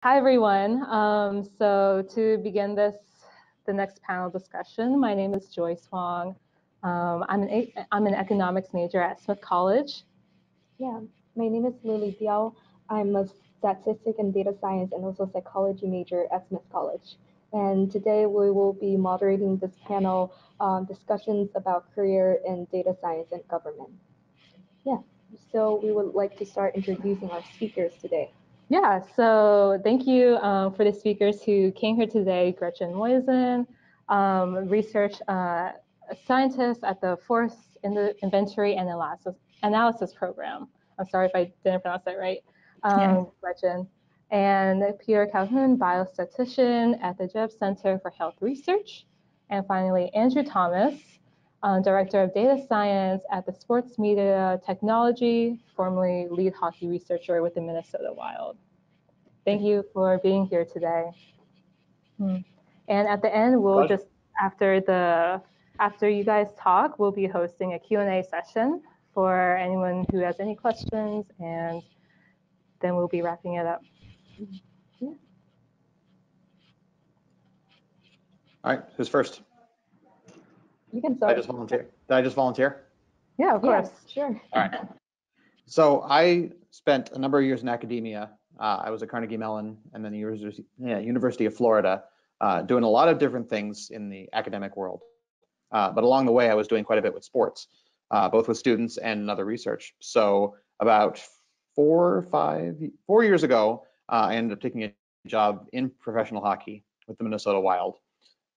Hi, everyone. So to begin the next panel discussion, my name is Joyce Huang. I'm an economics major at Smith College. Yeah, my name is Diao. I'm a statistic and data science and also psychology major at Smith College. And today we will be moderating this panel discussions about career in data science and government. Yeah, so we would like to start introducing our speakers today. Yeah, so thank you for the speakers who came here today. Gretchen Moisen, research scientist at the Force Inventory and Analysis Program. I'm sorry if I didn't pronounce that right, Gretchen. And Peter Calhoun, biostatistician at the Jaeb Center for Health Research. And finally, Andrew Thomas, Director of Data Science at the SportsMEDIA Technology, formerly lead hockey researcher with the Minnesota Wild. Thank you for being here today. And at the end, we'll just, after you guys talk, we'll be hosting a Q&A session for anyone who has any questions, and then we'll be wrapping it up. Yeah. All right, who's first? You can start. Did I just volunteer? Yeah, of course. Sure. All right. So I spent a number of years in academia. I was at Carnegie Mellon and then the University of Florida, doing a lot of different things in the academic world. But along the way, I was doing quite a bit with sports, both with students and other research. So about 4 years ago, I ended up taking a job in professional hockey with the Minnesota Wild.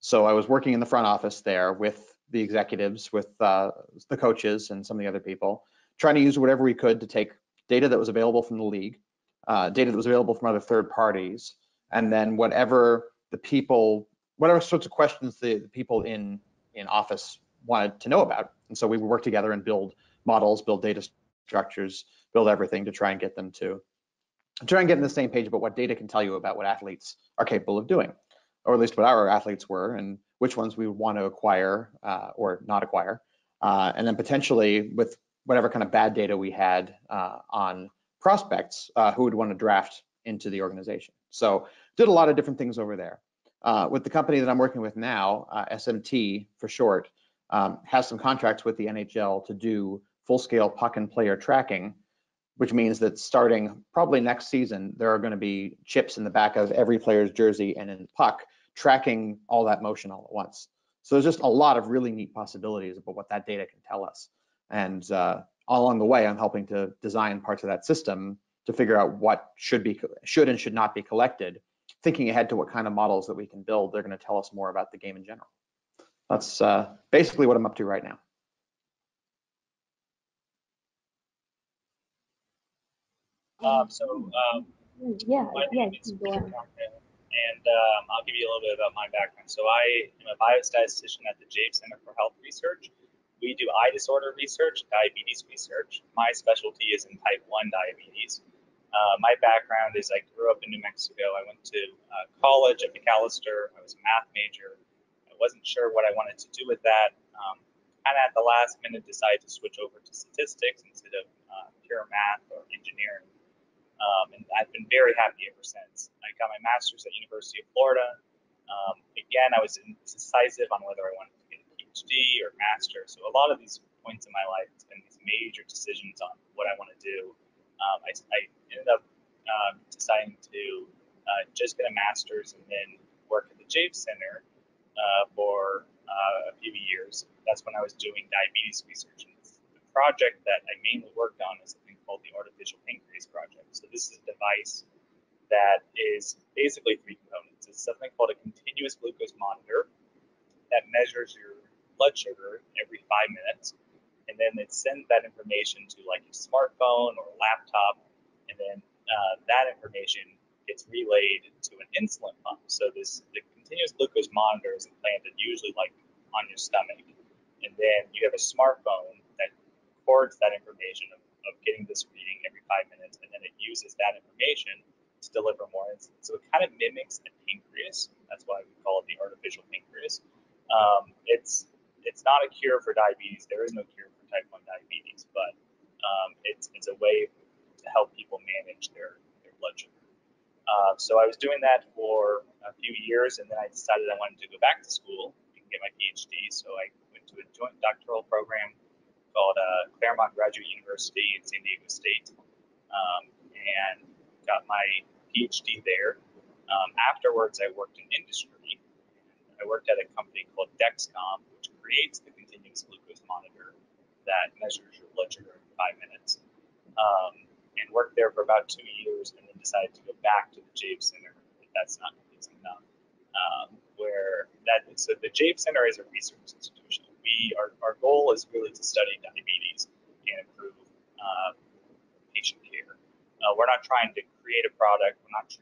So I was working in the front office there with the executives, with the coaches and some of the other people, trying to use whatever we could to take data that was available from the league, data that was available from other third parties, and then whatever sorts of questions the people in office wanted to know about. And so we would work together and build models, build data structures, build everything to try and get them to get on the same page about what data can tell you about what athletes are capable of doing, or at least what our athletes were, and which ones we would want to acquire or not acquire. And then potentially with whatever kind of bad data we had on prospects, who would want to draft into the organization. So did a lot of different things over there. With the company that I'm working with now, SMT for short, has some contracts with the NHL to do full-scale puck and player tracking, which means that starting probably next season, there are going to be chips in the back of every player's jersey and in the puck, tracking all that motion all at once. So there's just a lot of really neat possibilities about what that data can tell us. And all along the way, I'm helping to design parts of that system to figure out what should and should not be collected, thinking ahead to what kind of models that we can build. They're going to tell us more about the game in general. That's basically what I'm up to right now. My name is Peter Calhoun, and I'll give you a little bit about my background. So I am a biostatistician at the Jaeb Center for Health Research. We do eye disorder research, diabetes research. My specialty is in type 1 diabetes. My background is I grew up in New Mexico. I went to college at McAllister. I was a math major. I wasn't sure what I wanted to do with that. Kind of at the last minute decided to switch over to statistics instead of pure math or engineering. And I've been very happy ever since. I got my master's at University of Florida. Again, I was indecisive on whether I wanted to get a PhD or master. So a lot of these points in my life, it's been these major decisions on what I want to do. I ended up deciding to just get a master's and then work at the Jaeb Center for a few years. That's when I was doing diabetes research. And the project that I mainly worked on is something called the Artificial Pancreas Project. So this is a device that is basically 3 components. It's something called a continuous glucose monitor that measures your blood sugar every 5 minutes. And then it sends that information to like a smartphone or a laptop. And then that information gets relayed to an insulin pump. So the continuous glucose monitor is implanted usually like on your stomach. And then you have a smartphone that records that information of getting this reading every 5 minutes, and then it uses that information to deliver more insulin. So it kind of mimics the pancreas. That's why we call it the artificial pancreas. It's not a cure for diabetes. There is no cure for type 1 diabetes, but it's a way to help people manage their blood sugar. So I was doing that for a few years, and then I decided I wanted to go back to school and get my PhD. So I went to a joint doctoral program called Claremont Graduate University in San Diego State, and got my PhD there. Afterwards, I worked in industry. I worked at a company called Dexcom, which creates the continuous glucose monitor that measures your blood sugar in 5 minutes. And worked there for about 2 years, and then decided to go back to the Jaeb Center. If that's not confusing enough. So the Jaeb Center is a research institution. Our goal is really to study diabetes and improve patient care. We're not trying to create a product. We're not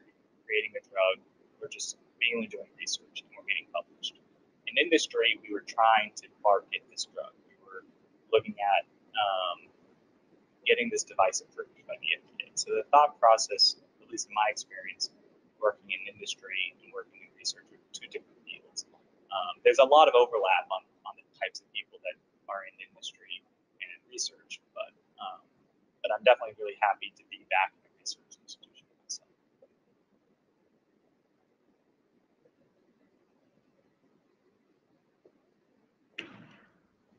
creating a drug. We're just mainly doing research, and we're getting published. In industry, we were trying to market this drug. We were looking at getting this device approved by the FDA. So the thought process, at least in my experience, working in industry and working in research are two different fields. There's a lot of overlap on the types of people that are in industry and in research, but I'm definitely really happy to be back in a research institution myself.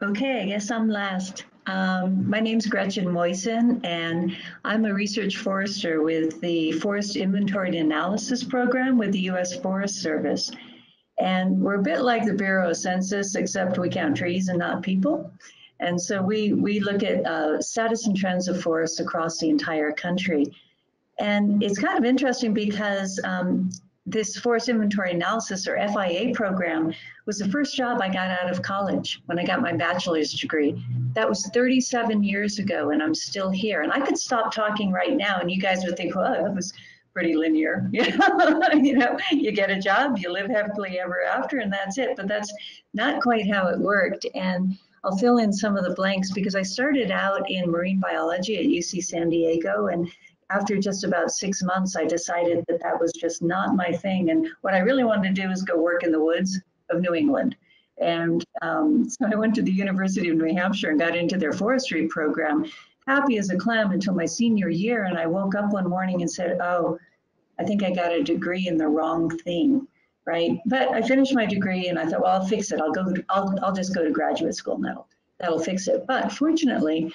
Okay, I guess I'm last. My name's Gretchen Moisen, and I'm a research forester with the Forest Inventory and Analysis Program with the U.S. Forest Service. And we're a bit like the Bureau of Census, except we count trees and not people. And so we look at status and trends of forests across the entire country. And it's kind of interesting because this Forest Inventory Analysis, or FIA program, was the first job I got out of college when I got my bachelor's degree. That was 37 years ago, and I'm still here. And I could stop talking right now, and you guys would think, well, that was pretty linear. You know, you get a job, you live happily ever after, and that's it. But that's not quite how it worked. And I'll fill in some of the blanks because I started out in marine biology at UC San Diego, and after just about 6 months, I decided that that was just not my thing. And what I really wanted to do was go work in the woods of New England. And so I went to the University of New Hampshire and got into their forestry program, happy as a clam until my senior year. And I woke up one morning and said, oh, I think I got a degree in the wrong thing, right? But I finished my degree and I thought, well, I'll fix it. I'll just go to graduate school now. That'll fix it. But fortunately,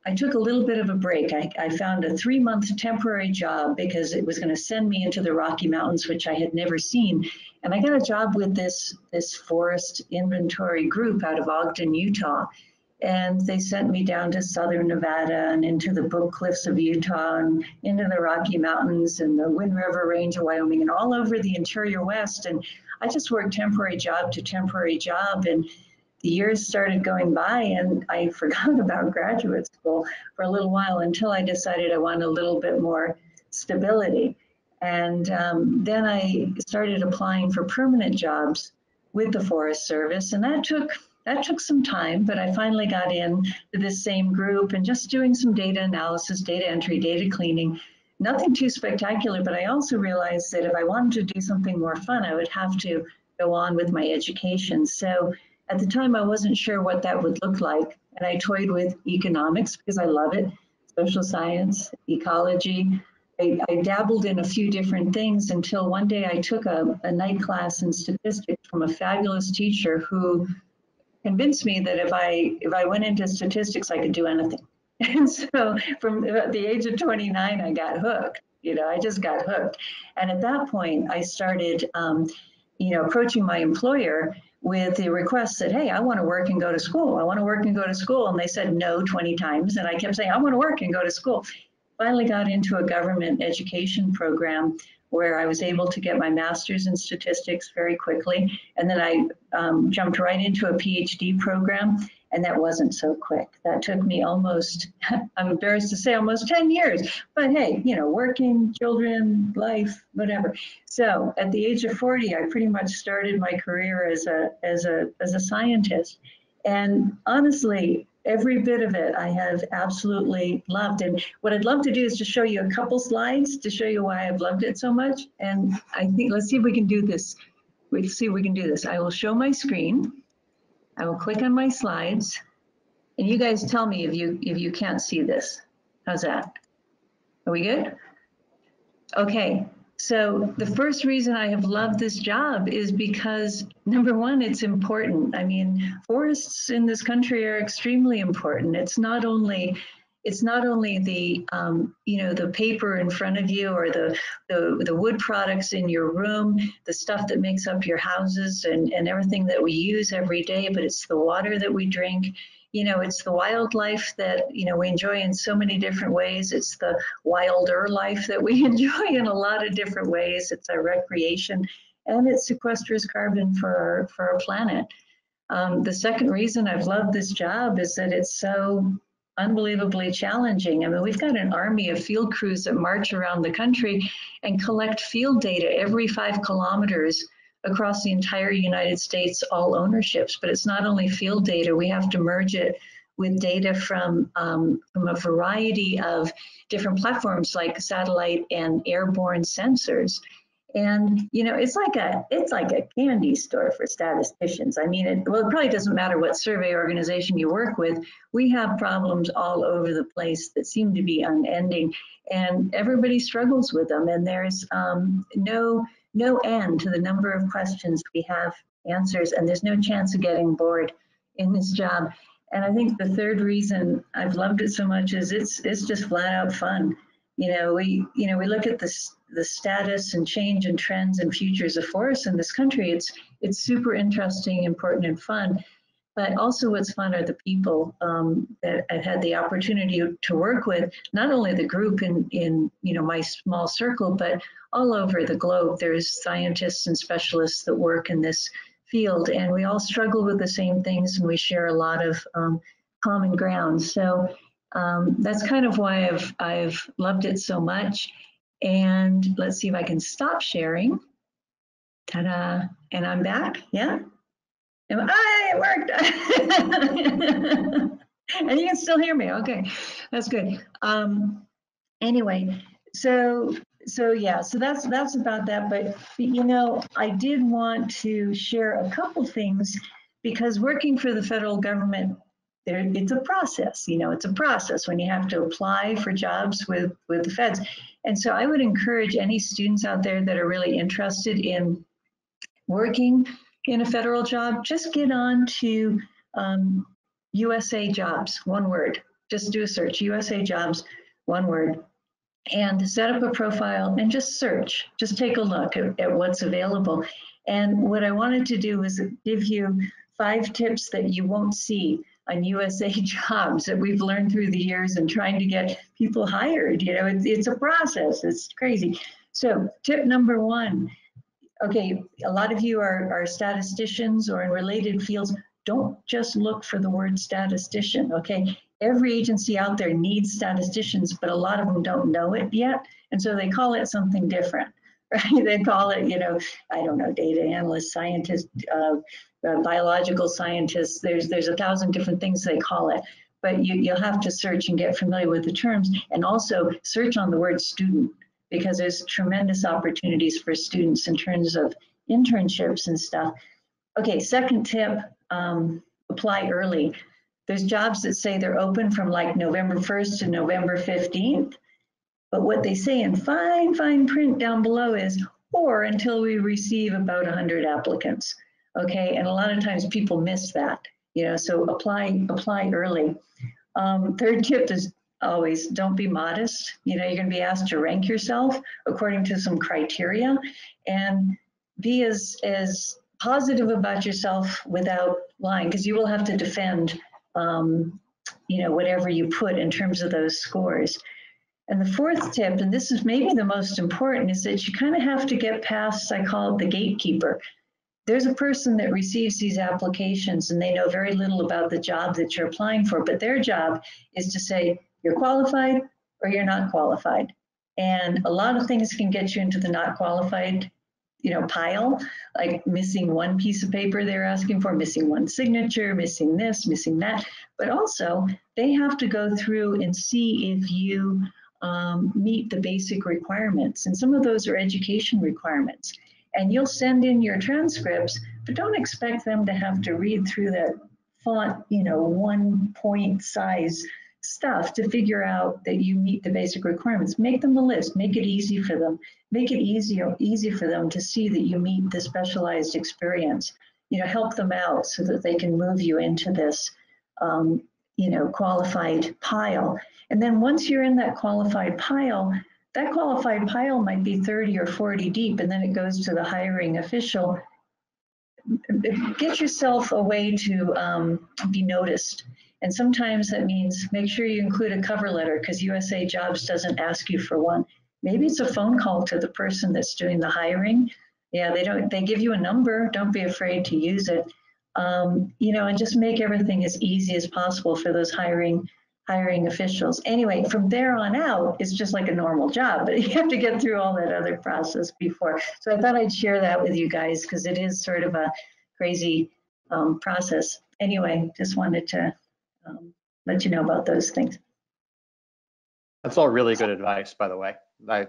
I took a little bit of a break. I found a 3-month temporary job because it was going to send me into the Rocky Mountains, which I had never seen. And I got a job with this forest inventory group out of Ogden, Utah. And they sent me down to southern Nevada and into the Book Cliffs of Utah and into the Rocky Mountains and the Wind River Range of Wyoming and all over the interior West. And I just worked temporary job to temporary job. And the years started going by and I forgot about graduate school for a little while until I decided I wanted a little bit more stability. And then I started applying for permanent jobs with the Forest Service, and that took some time, but I finally got in to this same group and just doing some data analysis, data entry, data cleaning. Nothing too spectacular, but I also realized that if I wanted to do something more fun, I would have to go on with my education. So at the time, I wasn't sure what that would look like, and I toyed with economics because I love it, social science, ecology. I dabbled in a few different things until one day I took a night class in statistics from a fabulous teacher who convinced me that if I went into statistics, I could do anything. And so from the age of 29, I got hooked. You know, I just got hooked. And at that point, I started, approaching my employer with the request that, hey, I want to work and go to school. I want to work and go to school. And they said no 20 times. And I kept saying, I want to work and go to school. Finally got into a government education program where I was able to get my master's in statistics very quickly. And then I jumped right into a PhD program. And that wasn't so quick. That took me almost, I'm embarrassed to say, almost 10 years. But hey, working, children, life, whatever. So at the age of 40, I pretty much started my career as a scientist. And honestly, every bit of it I have absolutely loved. And what I'd love to do is to show you a couple slides to show you why I've loved it so much. And I think, let's see if we can do this. Let's see if we can do this. I will show my screen. I will click on my slides, and you guys tell me if you can't see this. How's that? Are we good? Okay, so the first reason I have loved this job is because, number one, it's important. I mean, forests in this country are extremely important. It's not only the the paper in front of you, or the wood products in your room, the stuff that makes up your houses and everything that we use every day, but it's the water that we drink. It's the wildlife that we enjoy in so many different ways. It's the wilder life that we enjoy in a lot of different ways. It's our recreation, and it sequesters carbon for our planet. The second reason I've loved this job is that it's so unbelievably challenging. I mean, we've got an army of field crews that march around the country and collect field data every 5 kilometers across the entire United States, all ownerships. But it's not only field data, we have to merge it with data from a variety of different platforms like satellite and airborne sensors. And it's like a candy store for statisticians. I mean, it probably doesn't matter what survey organization you work with. We have problems all over the place that seem to be unending, and everybody struggles with them. And there's no end to the number of questions we have answers, and there's no chance of getting bored in this job. And I think the third reason I've loved it so much is it's just flat out fun. We look at the status and change and trends and futures of forests in this country. It's super interesting, important, and fun. But also what's fun are the people that I've had the opportunity to work with, not only the group in my small circle, but all over the globe. There's scientists and specialists that work in this field, and we all struggle with the same things, and we share a lot of common ground. So that's kind of why I've loved it so much. And let's see if I can stop sharing. Ta-da, and I'm back, yeah? It worked. And you can still hear me, okay, that's good. Anyway, so that's about that. But I did want to share a couple things, because working for the federal government, it's a process. It's a process when you have to apply for jobs with the feds. And so I would encourage any students out there that are really interested in working in a federal job, just get on to USA Jobs, one word. Just do a search, USA Jobs, one word, and set up a profile and just search. Just take a look at what's available. And what I wanted to do was give you 5 tips that you won't see on USA Jobs that we've learned through the years and trying to get people hired. It's a process. It's crazy. So tip number 1. Okay, a lot of you are statisticians or in related fields. Don't just look for the word statistician, okay? Every agency out there needs statisticians, but a lot of them don't know it yet. And so they call it something different, right? They call it, I don't know, data analyst, scientist, biological scientists. There's 1,000 different things they call it. But you'll have to search and get familiar with the terms, and also search on the word student, because there's tremendous opportunities for students in terms of internships and stuff. Okay, second tip, apply early. There's jobs that say they're open from like November 1st to November 15th, but what they say in fine print down below is, or until we receive about 100 applicants, okay? And a lot of times people miss that, so apply early. Third tip is always don't be modest. You're going to be asked to rank yourself according to some criteria, and be as positive about yourself without lying, because you will have to defend whatever you put in terms of those scores. And the fourth tip, and this is maybe the most important, is that you kind of have to get past, I call it the gatekeeper. There's a person that receives these applications and they know very little about the job that you're applying for, but their job is to say, you're qualified or you're not qualified. And a lot of things can get you into the not qualified, pile, like missing one piece of paper they're asking for, missing one signature, missing this, missing that. But also they have to go through and see if you meet the basic requirements. And some of those are education requirements. And you'll send in your transcripts, but don't expect them to have to read through that font, 1 point size stuff to figure out that you meet the basic requirements. Make them a list, make it easy for them, make it easy for them to see that you meet the specialized experience. You know, help them out so that they can move you into this, you know, qualified pile. And then once you're in that qualified pile might be 30 or 40 deep, and then it goes to the hiring official. Get yourself a way to be noticed. And sometimes that means make sure you include a cover letter, because USA Jobs doesn't ask you for one. Maybe it's a phone call to the person that's doing the hiring. Yeah, they give you a number. Don't be afraid to use it. You know, and just make everything as easy as possible for those hiring officials. Anyway, from there on out, it's just like a normal job, but you have to get through all that other process before. So I thought I'd share that with you guys, because it is sort of a crazy process. Anyway, just wanted to let you know about those things. That's all really good advice, by the way. I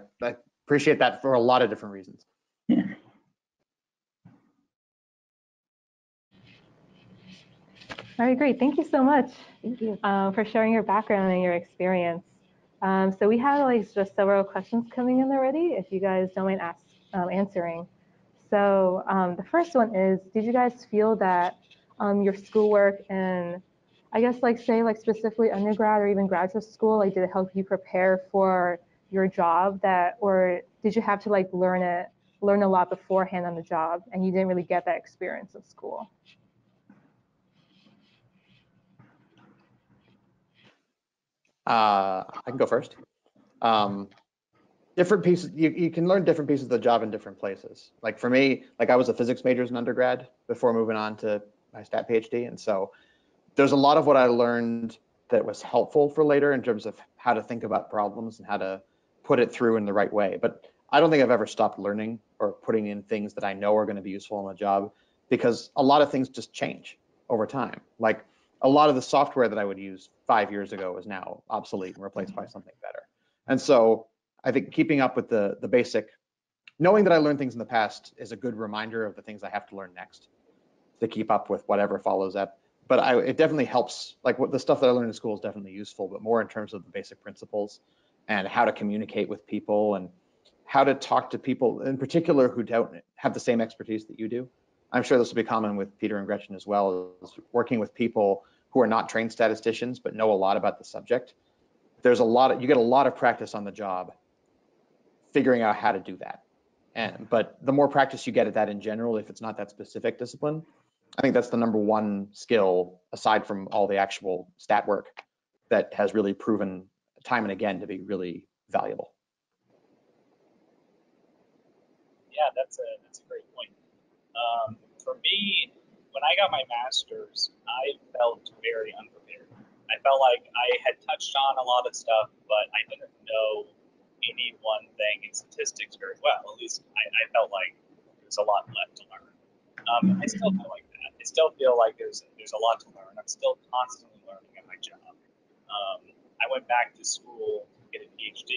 appreciate that for a lot of different reasons. Yeah. All right, great. Thank you so much. Thank you. For sharing your background and your experience. So we have like just several questions coming in already, if you guys don't mind answering. So the first one is, did you guys feel that your schoolwork and I guess like say like specifically undergrad or even graduate school, like did it help you prepare for your job or did you have to like learn a lot beforehand on the job and you didn't really get that experience in school? I can go first. Different pieces, you can learn different pieces of the job in different places. Like for me, like I was a physics major as an undergrad before moving on to my stat PhD. And so there's a lot of what I learned that was helpful for later in terms of how to think about problems and how to put it through in the right way. But I don't think I've ever stopped learning or putting in things that I know are going to be useful on the job, because a lot of things just change over time. Like a lot of the software that I would use 5 years ago is now obsolete and replaced by something better. And so I think keeping up with the basic, knowing that I learned things in the past is a good reminder of the things I have to learn next to keep up with whatever follows that. But it definitely helps, like what the stuff that I learned in school is definitely useful, but more in terms of the basic principles and how to communicate with people and how to talk to people in particular who don't have the same expertise that you do. I'm sure this will be common with Peter and Gretchen as well, as working with people who are not trained statisticians but know a lot about the subject. There's you get a lot of practice on the job figuring out how to do that. But the more practice you get at that in general, if it's not that specific discipline, I think that's the #1 skill, aside from all the actual stat work, that has really proven time and again to be really valuable. Yeah, that's a great point. For me, when I got my master's, I felt very unprepared. I felt like I had touched on a lot of stuff, but I didn't know any one thing in statistics very well. At least I felt like there's a lot left to learn. I still feel like that. I still feel like there's a lot to learn. I'm still constantly learning at my job. I went back to school to get a PhD,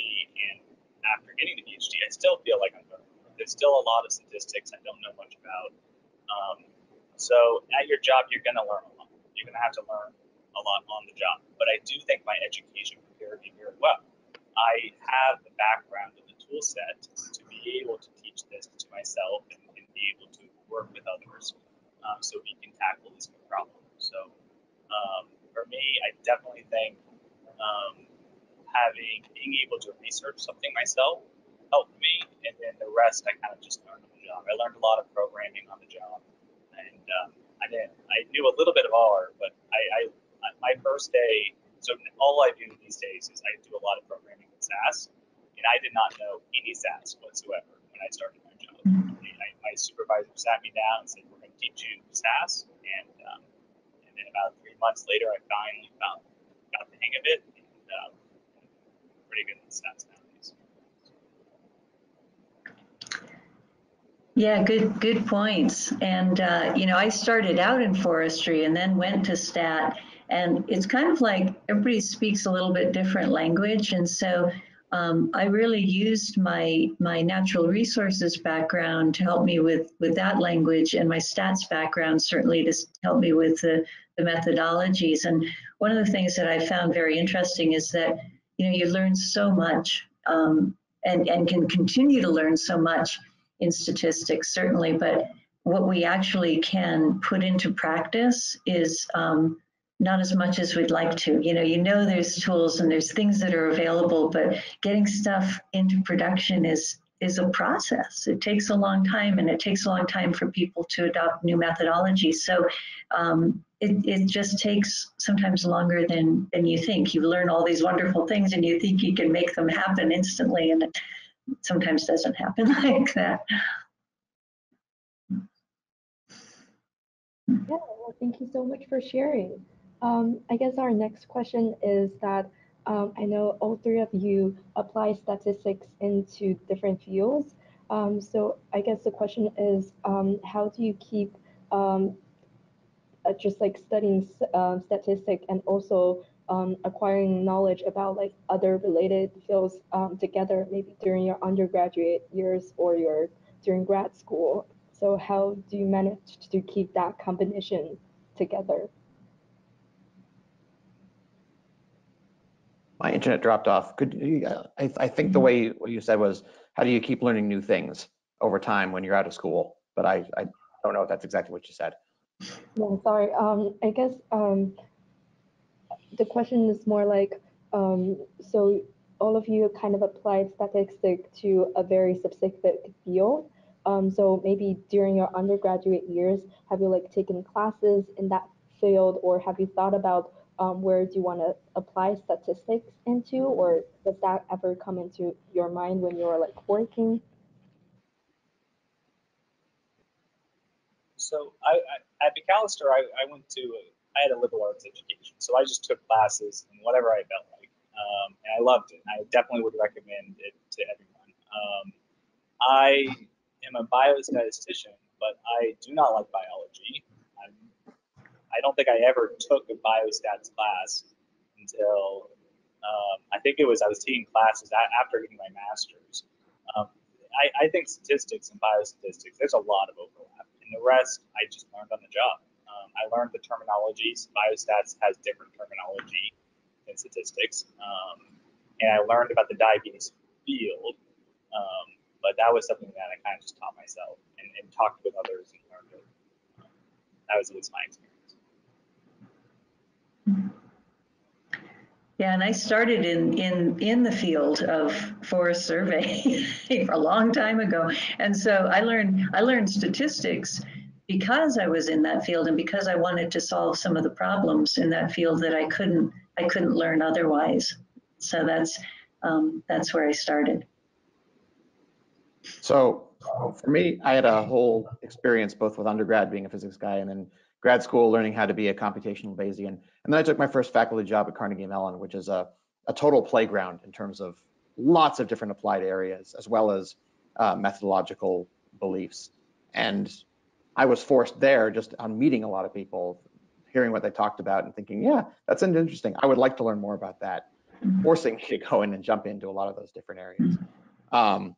and after getting the PhD, I still feel like I'm learning. There's still a lot of statistics I don't know much about. So at your job, you're going to learn a lot. You're going to have to learn a lot on the job. But I do think my education prepared me very well. I have the background and the tool set to be able to teach this to myself and be able to work with others so we can tackle these new problems. So for me, I definitely think being able to research something myself helped me, and then the rest I kind of just learned on the job. I learned a lot of programming on the job, and I knew a little bit of R, but my first day. So all I do these days is I do a lot of programming in SAS, and I did not know any SAS whatsoever when I started my job. My supervisor sat me down and said, "We're going to teach you SAS," and then about 3 months later, I finally got the hang of it, and pretty good at SAS nowadays. Yeah, good points. And I started out in forestry and then went to stat, and it's kind of like everybody speaks a little bit different language, and so I really used my natural resources background to help me with that language, and my stats background certainly to help me with the methodologies. And one of the things that I found very interesting is that, you learn so much and can continue to learn so much in statistics, certainly, but what we actually can put into practice is not as much as we'd like to. There's tools and there's things that are available, but getting stuff into production is a process. It takes a long time, and it takes a long time for people to adopt new methodologies. So it just takes sometimes longer than you think. You learn all these wonderful things and you think you can make them happen instantly, and it sometimes doesn't happen like that. Yeah, well, thank you so much for sharing. I guess our next question is that I know all three of you apply statistics into different fields. So I guess the question is, how do you keep just like studying statistics and also acquiring knowledge about like other related fields together, maybe during your undergraduate years or during grad school? So how do you manage to keep that combination together? My internet dropped off. Could you, I think the way what you said was, how do you keep learning new things over time when you're out of school? But I don't know if that's exactly what you said. No, sorry. I guess the question is more like, so all of you kind of applied statistics to a very specific field. So maybe during your undergraduate years, have you like taken classes in that field, or have you thought about where do you want to apply statistics into, or does that ever come into your mind when you're like working? So at Macalester, I had a liberal arts education, so I just took classes and whatever I felt like, and I loved it. I definitely would recommend it to everyone. I am a biostatistician, but I do not like biology. I don't think I ever took a biostats class until I think I was taking classes after getting my master's. I think statistics and biostatistics, there's a lot of overlap. And the rest, I just learned on the job. I learned the terminologies. Biostats has different terminology than statistics. And I learned about the diabetes field. But that was something that I kind of just taught myself and talked with others and learned it. That was at least my experience. Yeah, and I started in the field of forest survey a long time ago, and so I learned statistics because I was in that field and because I wanted to solve some of the problems in that field that I couldn't learn otherwise. So that's where I started. So for me, I had a whole experience both with undergrad being a physics guy and then grad school learning how to be a computational Bayesian. And then I took my first faculty job at Carnegie Mellon, which is a total playground in terms of lots of different applied areas, as well as methodological beliefs. And I was forced there just on meeting a lot of people, hearing what they talked about and thinking, yeah, that's interesting. I would like to learn more about that, forcing me to go in and jump into a lot of those different areas.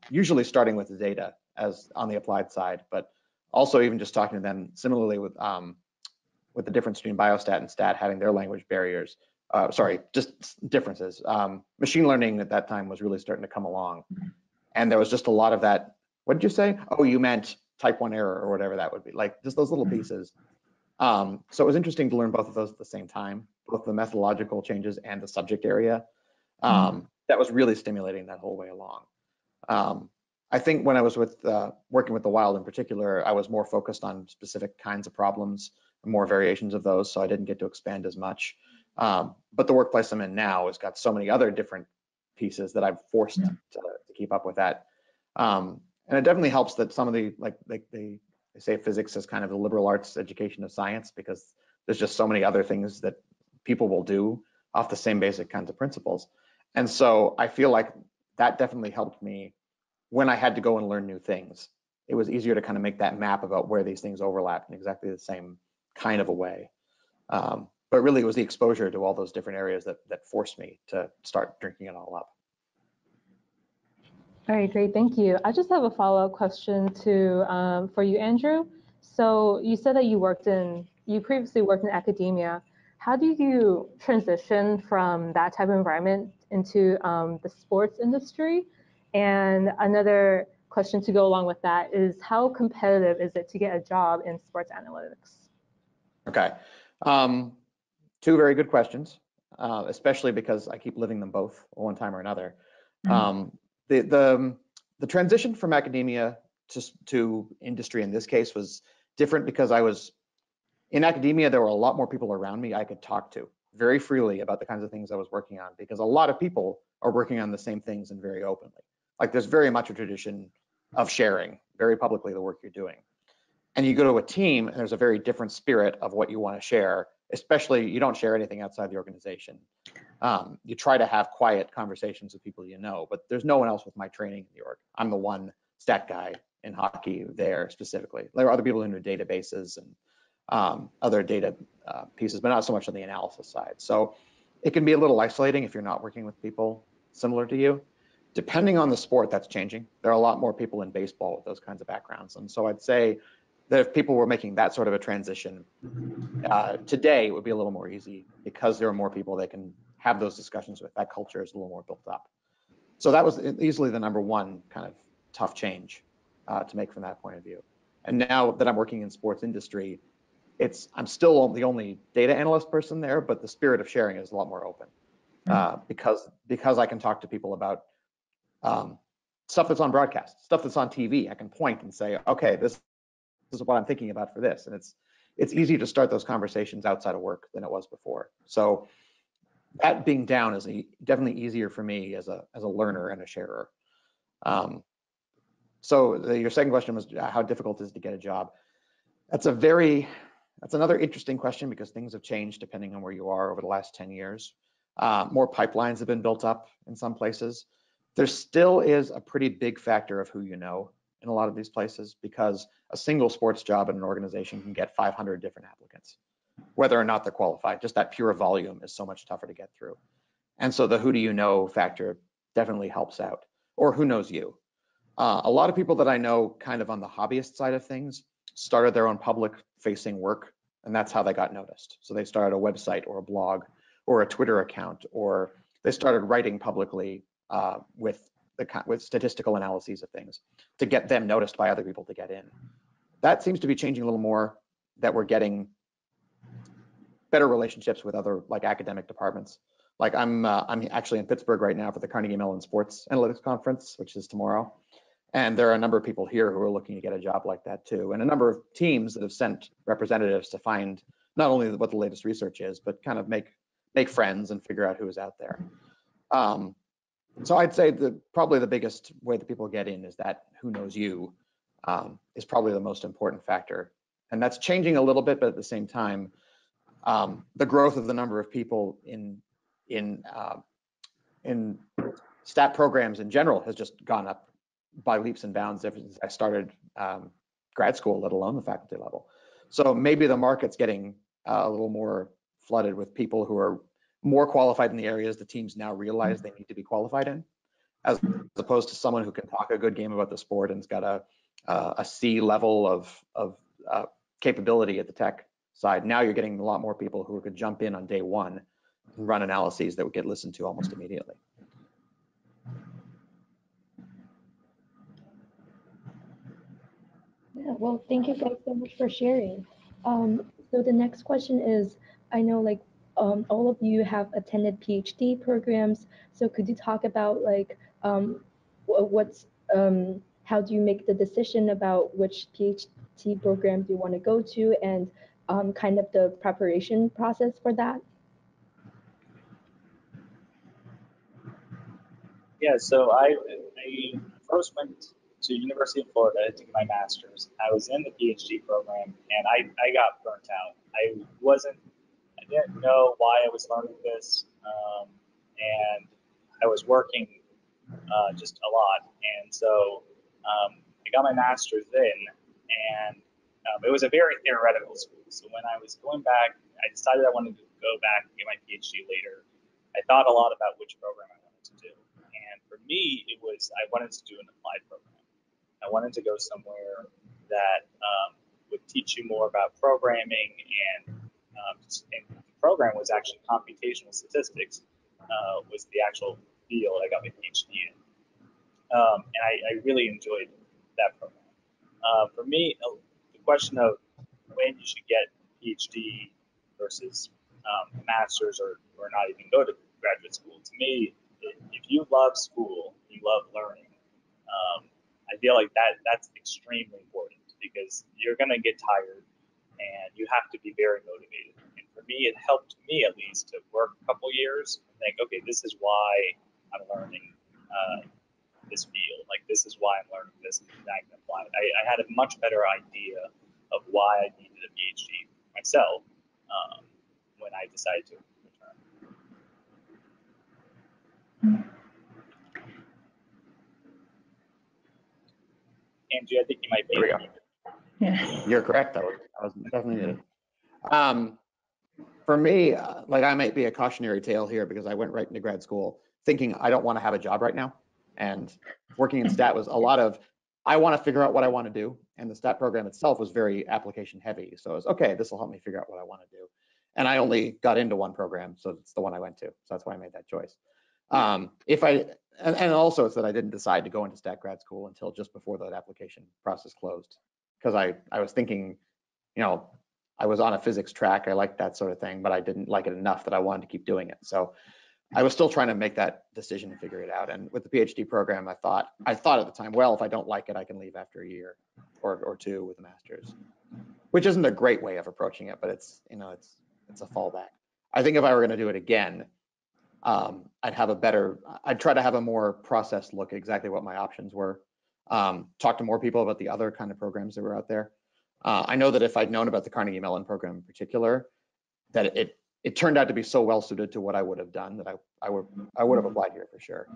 Usually starting with the data as on the applied side, but also even just talking to them similarly with the difference between biostat and stat having their language barriers. Just differences. Machine learning at that time was really starting to come along. And there was just a lot of that. What did you say? Oh, you meant type 1 error or whatever that would be, like just those little pieces. So it was interesting to learn both of those at the same time, both the methodological changes and the subject area. That was really stimulating that whole way along. I think when I was working with the wild in particular, I was more focused on specific kinds of problems, more variations of those, so I didn't get to expand as much. But the workplace I'm in now has got so many other different pieces that I'm forced to keep up with that. And it definitely helps that some of the, like they say physics is kind of the liberal arts education of science, because there's just so many other things that people will do off the same basic kinds of principles. And so I feel like that definitely helped me when I had to go and learn new things. It was easier to kind of make that map about where these things overlap in exactly the same kind of a way. But really it was the exposure to all those different areas that forced me to start drinking it all up. All right, great, thank you. I just have a follow-up question for you, Andrew. So you said that you previously worked in academia. how do you transition from that type of environment into the sports industry? And another question to go along with that is, how competitive is it to get a job in sports analytics? Okay, two very good questions, especially because I keep living them both one time or another. The transition from academia to industry in this case was different because I was in academia. There were a lot more people around me I could talk to very freely about the kinds of things I was working on, because a lot of people are working on the same things and very openly. Like, there's very much a tradition of sharing very publicly the work you're doing. And you go to a team and there's a very different spirit of what you want to share, especially you don't share anything outside the organization. You try to have quiet conversations with people you know, but there's no one else with my training in the org. I'm the one stat guy in hockey there specifically. There are other people who do databases and other data pieces, but not so much on the analysis side. So it can be a little isolating if you're not working with people similar to you. Depending on the sport, that's changing. There are a lot more people in baseball with those kinds of backgrounds. And so I'd say that if people were making that sort of a transition, today it would be a little more easy because there are more people they can have those discussions with. That culture is a little more built up. So that was easily the number one kind of tough change to make from that point of view. And now that I'm working in sports industry, I'm still the only data analyst person there, but the spirit of sharing is a lot more open because I can talk to people about stuff that's on broadcast, stuff that's on TV. I can point and say, okay, this is what I'm thinking about for this. And it's easy to start those conversations outside of work than it was before. So that being down is definitely easier for me as a learner and a sharer. So your second question was how difficult it is to get a job. That's another interesting question because things have changed depending on where you are over the last 10 years. More pipelines have been built up in some places. There still is a pretty big factor of who you know in a lot of these places, because a single sports job in an organization can get 500 different applicants, whether or not they're qualified. Just that pure volume is so much tougher to get through. And so the who do you know factor definitely helps out, or who knows you. A lot of people that I know kind of on the hobbyist side of things started their own public facing work, and that's how they got noticed. So they started a website or a blog or a Twitter account, or they started writing publicly with statistical analyses of things to get them noticed by other people to get in. That seems to be changing a little more, that we're getting better relationships with other like academic departments. Like I'm actually in Pittsburgh right now for the Carnegie Mellon Sports Analytics Conference, which is tomorrow. And there are a number of people here who are looking to get a job like that too. And a number of teams that have sent representatives to find not only what the latest research is, but kind of make friends and figure out who is out there. So I'd say probably the biggest way that people get in is that who knows you is probably the most important factor. And that's changing a little bit, but at the same time, the growth of the number of people in stat programs in general has just gone up by leaps and bounds ever since I started grad school, let alone the faculty level. So maybe the market's getting a little more flooded with people who are more qualified in the areas the teams now realize they need to be qualified in, as opposed to someone who can talk a good game about the sport and's got a C level of capability at the tech side. Now you're getting a lot more people who could jump in on day one and run analyses that would get listened to almost immediately. Yeah, well, thank you guys so much for sharing. So the next question is, I know like all of you have attended PhD programs, so could you talk about like how do you make the decision about which PhD program do you want to go to, and kind of the preparation process for that? Yeah, so I first went to University of Florida to get my master's. I was in the PhD program, and I got burnt out. I didn't know why I was learning this, and I was working just a lot. And so I got my master's then, and it was a very theoretical school. So when I was going back, I decided I wanted to go back and get my PhD later. I thought a lot about which program I wanted to do. And for me, I wanted to do an applied program. I wanted to go somewhere that would teach you more about programming and program was actually computational statistics, was the actual field I got my PhD in. And I really enjoyed that program. For me, the question of when you should get PhD versus master's or not even go to graduate school, to me, if you love school, you love learning, I feel like that's extremely important because you're going to get tired and you have to be very motivated. And for me, it helped me at least to work a couple years and think, okay, this is why I'm learning this field. Like, this is why I'm learning this, and I can apply it. I had a much better idea of why I needed a PhD myself when I decided to return. Angie, I think you might be. There we go. Yeah. You're correct. That was definitely needed. For me, like, I might be a cautionary tale here because I went right into grad school thinking I don't want to have a job right now. And working in stat was a lot of, I want to figure out what I want to do. And the stat program itself was very application heavy. So it was, okay, this will help me figure out what I want to do. And I only got into one program, so it's the one I went to. So that's why I made that choice. And also it's that I didn't decide to go into stat grad school until just before that application process closed. Because I was thinking, you know, I was on a physics track. I liked that sort of thing, but I didn't like it enough that I wanted to keep doing it. So I was still trying to make that decision and figure it out. And with the PhD program, I thought at the time, well, if I don't like it, I can leave after a year or two with a master's, which isn't a great way of approaching it, but it's, you know, it's a fallback. I think if I were going to do it again, I'd try to have a more processed look at exactly what my options were. Talk to more people about the other kind of programs that were out there. I know that if I'd known about the Carnegie Mellon program in particular, that it turned out to be so well suited to what I would have done that I would have applied here for sure.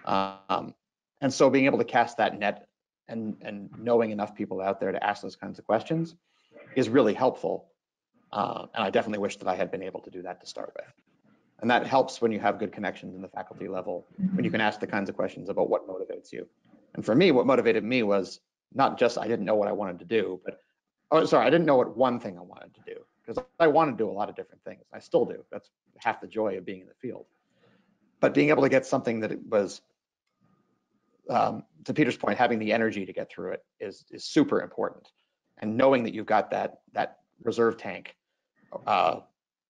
And so being able to cast that net and knowing enough people out there to ask those kinds of questions is really helpful. And I definitely wish that I had been able to do that to start with. And that helps when you have good connections in the faculty level, when you can ask the kinds of questions about what motivates you. And for me, what motivated me was not just I didn't know what I wanted to do, but I didn't know what one thing I wanted to do, because I want to do a lot of different things. I still do. That's half the joy of being in the field. But being able to get something that it was, to Peter's point, having the energy to get through it is super important. And knowing that you've got that reserve tank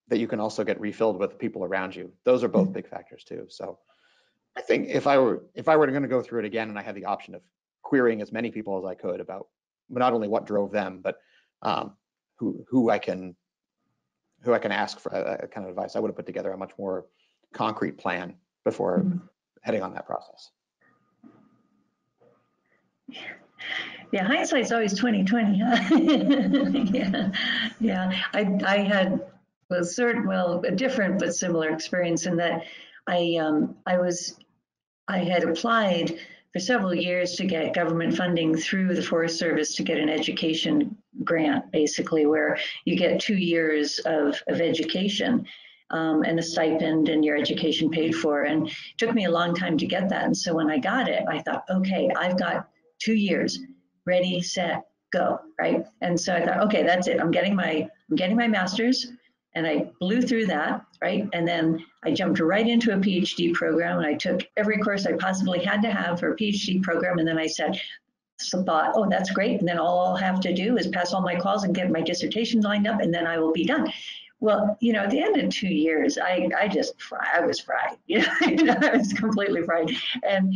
that you can also get refilled with the people around you, those are both big factors too. So I think if I were going to go through it again and I had the option of querying as many people as I could about not only what drove them, but who I can ask for a kind of advice, I would have put together a much more concrete plan before heading on that process. Yeah, hindsight's always 20/20. Huh? yeah. I had a different but similar experience in that I had applied for several years to get government funding through the Forest Service to get an education grant, basically, where you get 2 years of education and a stipend and your education paid for. And it took me a long time to get that. And so when I got it, I thought, okay, I've got 2 years, ready, set, go, right? And so I thought, okay, that's it. I'm getting my master's. And I blew through that, right? And then I jumped right into a PhD program, and I took every course I possibly had to have for a PhD program. And then I thought, oh, that's great. And then all I'll have to do is pass all my calls and get my dissertation lined up, and then I will be done. Well, you know, at the end of 2 years, I was fried. You know, I was completely fried, and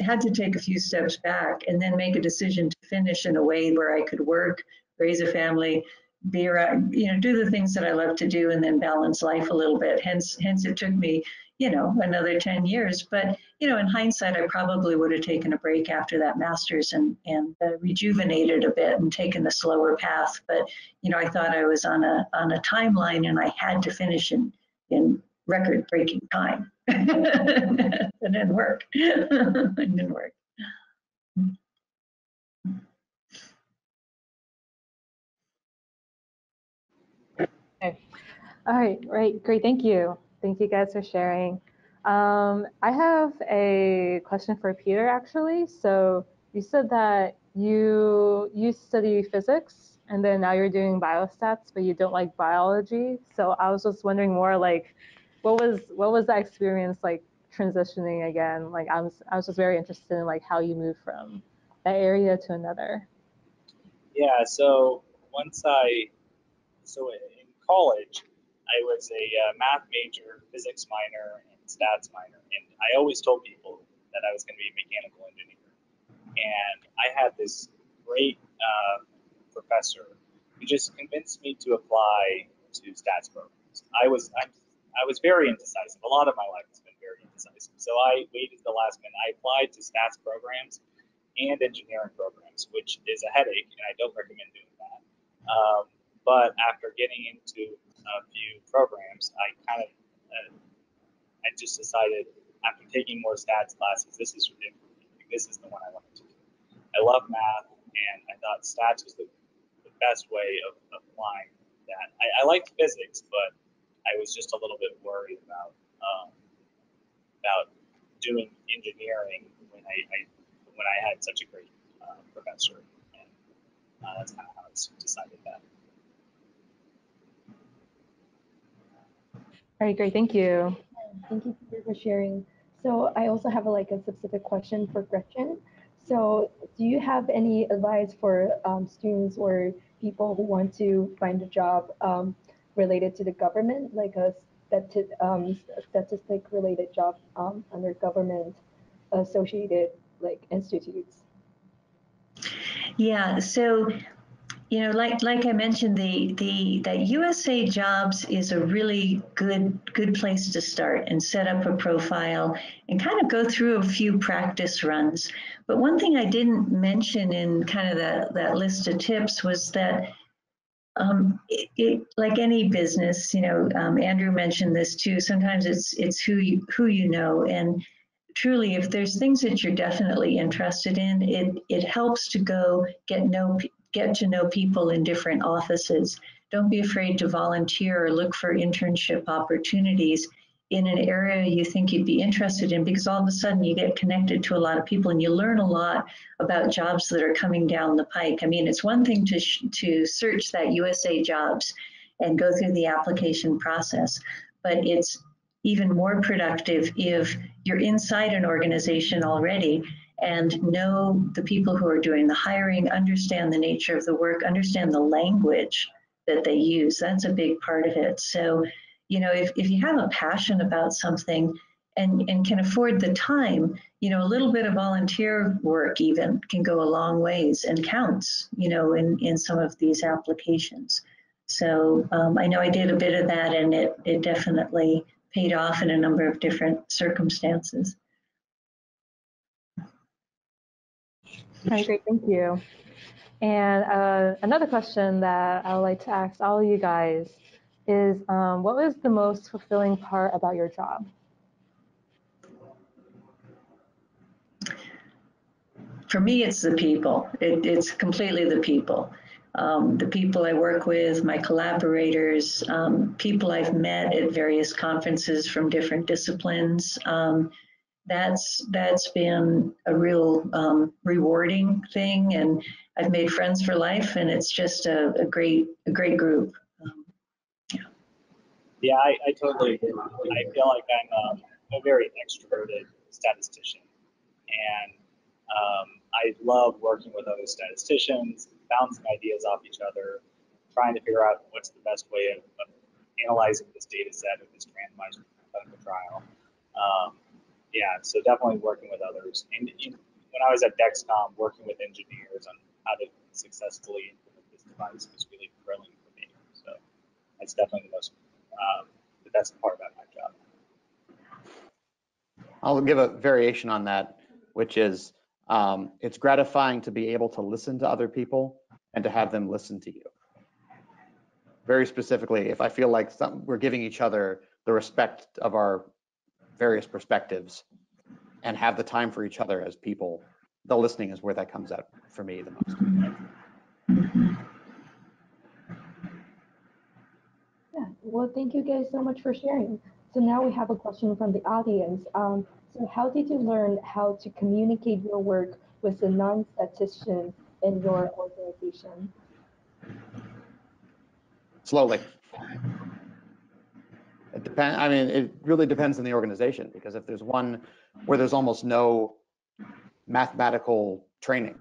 had to take a few steps back and then make a decision to finish in a way where I could work, raise a family, be around, you know, do the things that I love to do, and then balance life a little bit. Hence it took me, you know, another 10 years. But, you know, in hindsight, I probably would have taken a break after that master's and rejuvenated a bit and taken the slower path. But, you know, I thought I was on a timeline, and I had to finish in record-breaking time. It didn't work. It didn't work. Okay. All right, great. Thank you. Thank you guys for sharing. I have a question for Peter, actually. So you said that you study physics and then now you're doing biostats, but you don't like biology. So I was just wondering more like, what was that experience like transitioning again? Like I was just very interested in like how you moved from that area to another. Yeah, so in college, I was a math major, physics minor, and stats minor, and I always told people that I was going to be a mechanical engineer. And I had this great professor who just convinced me to apply to stats programs. I was very indecisive. A lot of my life has been very indecisive. So I waited to the last minute. I applied to stats programs and engineering programs, which is a headache, and I don't recommend doing that. But after getting into a few programs, I just decided after taking more stats classes, this is the one I wanted to do. I love math, and I thought stats was the best way of applying that. I liked physics, but I was just a little bit worried about doing engineering when I had such a great professor, and that's kind of how I decided that. All right, great, thank you. Thank you for sharing. So I also have a specific question for Gretchen. So do you have any advice for students or people who want to find a job related to the government, like a statistic related job under government associated institutes? Yeah, so like I mentioned, that USA Jobs is a really good place to start and set up a profile and kind of go through a few practice runs. But one thing I didn't mention in kind of that list of tips was that like any business, Andrew mentioned this too. Sometimes it's who you know, and truly, if there's things that you're definitely interested in, it helps to go get to know people in different offices. Don't be afraid to volunteer or look for internship opportunities in an area you think you'd be interested in, because all of a sudden you get connected to a lot of people and you learn a lot about jobs that are coming down the pike. I mean, it's one thing to search that USA Jobs and go through the application process, but it's even more productive if you're inside an organization already and know the people who are doing the hiring, understand the nature of the work, understand the language that they use. That's a big part of it. So, if you have a passion about something and can afford the time, a little bit of volunteer work even can go a long ways and counts, in some of these applications. So I know I did a bit of that, and it definitely paid off in a number of different circumstances. All right, great, thank you. And another question that I would like to ask all of you guys is, what was the most fulfilling part about your job? For me, it's the people. It's completely the people. The people I work with, my collaborators, people I've met at various conferences from different disciplines. That's been a real rewarding thing, and I've made friends for life, and it's just a great group. Yeah, I totally agree. I feel like I'm a very extroverted statistician, and I love working with other statisticians, bouncing ideas off each other, trying to figure out what's the best way of analyzing this data set of this randomized clinical trial. Yeah, so definitely working with others. And when I was at Dexcom, working with engineers on how to successfully implement this device was really thrilling for me. So that's definitely the best part about my job. I'll give a variation on that, which is it's gratifying to be able to listen to other people and to have them listen to you. Very specifically, if I feel like we're giving each other the respect of our various perspectives and have the time for each other as people, the listening is where that comes out for me the most. Yeah, well, thank you guys so much for sharing. So now we have a question from the audience. So how did you learn how to communicate your work with the non-statisticians in your organization? slowly. It depends. I mean, it really depends on the organization, because if there's one where there's almost no mathematical training,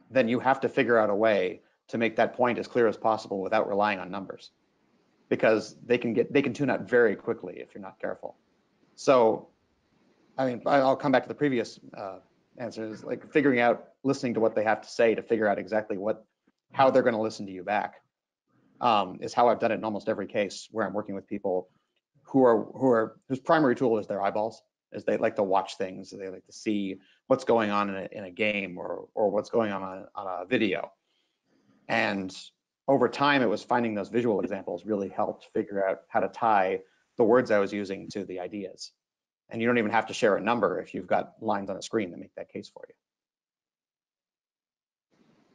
then you have to figure out a way to make that point as clear as possible without relying on numbers, because they can tune out very quickly if you're not careful. So, I mean, I'll come back to the previous answer, is like figuring out, listening to what they have to say to figure out exactly how they're going to listen to you back. Is how I've done it in almost every case where I'm working with people whose primary tool is their eyeballs, is they like to watch things, they like to see what's going on in a game or what's going on a video. And over time, it was finding those visual examples really helped figure out how to tie the words I was using to the ideas. And you don't even have to share a number if you've got lines on a screen that make that case for you.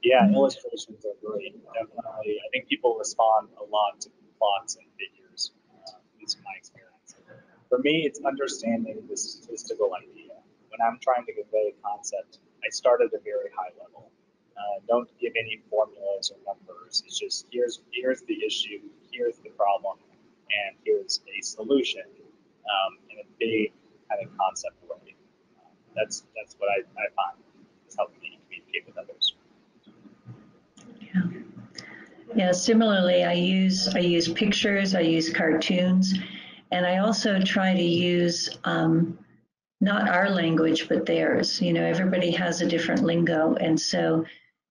Yeah, illustrations are great. Definitely, I think people respond a lot to plots and figures, at least in my experience. For me, it's understanding the statistical idea. When I'm trying to convey a concept, I start at a very high level. Don't give any formulas or numbers. It's just here's the issue, here's the problem, and here's a solution in a big kind of concept way. That's what I find is helping me communicate with others. Yeah, similarly, I use pictures, I use cartoons, and I also try to use not our language, but theirs. You know, everybody has a different lingo, and so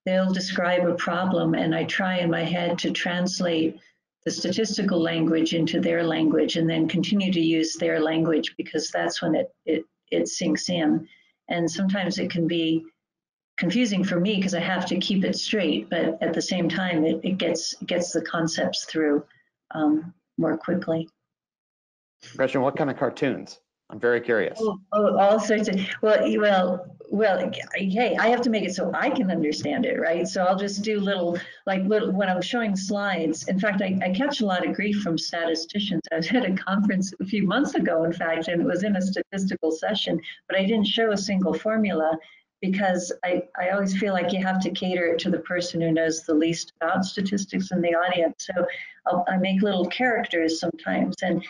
they'll describe a problem, and I try in my head to translate the statistical language into their language, and then continue to use their language, because that's when it sinks in. And sometimes it can be confusing for me because I have to keep it straight, but at the same time, it gets the concepts through more quickly. Gretchen, what kind of cartoons? I'm very curious. Oh, all sorts of, well, hey, I have to make it so I can understand it, right? So I'll just do little, when I'm showing slides. In fact, I catch a lot of grief from statisticians. I was at a conference a few months ago, in fact, and it was in a statistical session, but I didn't show a single formula, because I always feel like you have to cater it to the person who knows the least about statistics in the audience. So I make little characters sometimes, and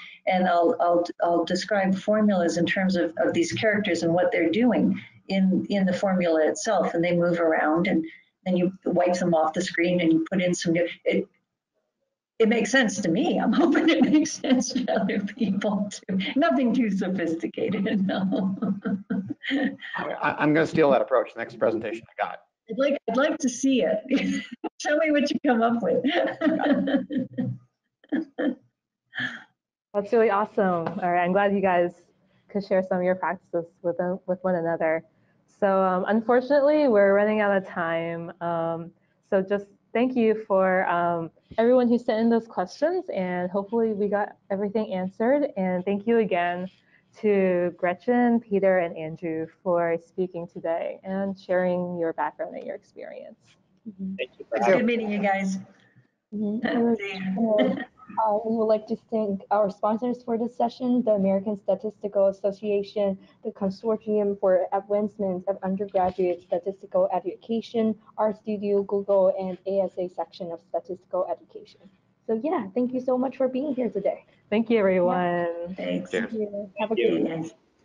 I'll describe formulas in terms of these characters and what they're doing in the formula itself, and they move around, and then you wipe them off the screen and you put in some new. It makes sense to me. I'm hoping it makes sense to other people too. Nothing too sophisticated, no. I'm going to steal that approach next presentation I got. I'd like to see it. Show me what you come up with. That's really awesome. All right, I'm glad you guys could share some of your practices with one another. So unfortunately, we're running out of time. So just thank you for everyone who sent in those questions, and hopefully we got everything answered. And thank you again to Gretchen, Peter, and Andrew for speaking today and sharing your background and your experience. Thank you. It's good meeting you guys. We would like to thank our sponsors for this session, the American Statistical Association, the Consortium for Advancement of Undergraduate Statistical Education, RStudio, Google, and ASA section of Statistical Education. So yeah, thank you so much for being here today. Thank you, everyone. Yeah. Thanks. Thank you. Have a good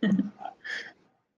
day.